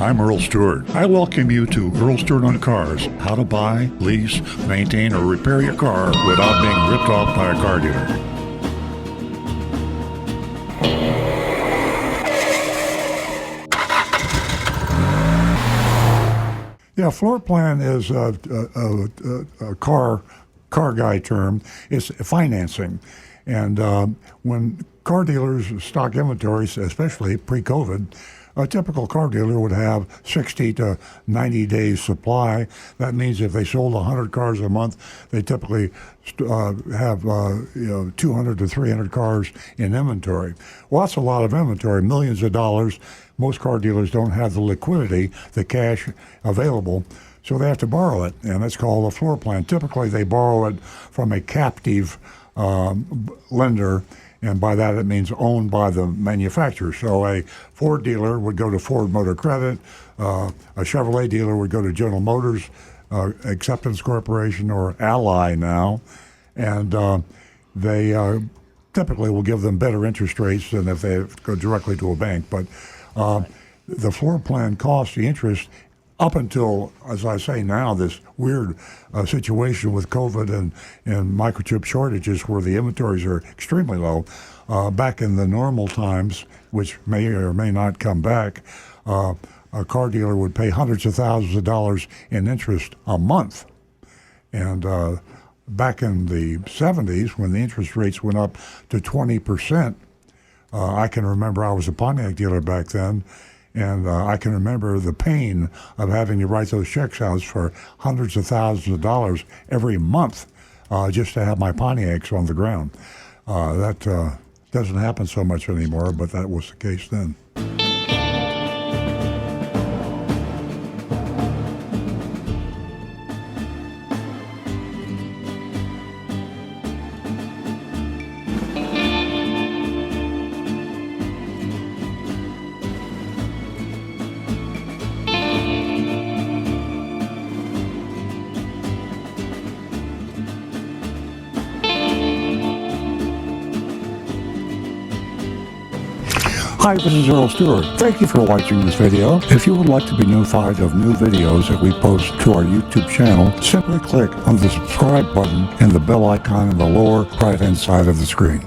I'm Earl Stewart. I welcome you to Earl Stewart on Cars. How to buy, lease, maintain, or repair your car without being ripped off by a car dealer. Yeah, floor plan is a car guy term. It's financing. And when car dealers stock inventories, especially pre-COVID, a typical car dealer would have 60 to 90 days supply. That means if they sold 100 cars a month, they typically have 200 to 300 cars in inventory. Well, that's a lot of inventory, millions of dollars. Most car dealers don't have the liquidity, the cash available, so they have to borrow it, and that's called a floor plan. Typically, they borrow it from a captive lender, and by that it means owned by the manufacturer. So a Ford dealer would go to Ford Motor Credit, a Chevrolet dealer would go to General Motors Acceptance Corporation or Ally now, and they typically will give them better interest rates than if they go directly to a bank. But the floor plan costs the interest up until, as I say now, this weird situation with COVID and microchip shortages where the inventories are extremely low. Back in the normal times, which may or may not come back, a car dealer would pay hundreds of thousands of dollars in interest a month. And back in the 70s, when the interest rates went up to 20%, I can remember I was a Pontiac dealer back then, and I can remember the pain of having to write those checks out for hundreds of thousands of dollars every month just to have my Pontiacs on the ground. That doesn't happen so much anymore, but that was the case then. Hi, this is Earl Stewart. Thank you for watching this video. If you would like to be notified of new videos that we post to our YouTube channel, simply click on the subscribe button and the bell icon in the lower right-hand side of the screen.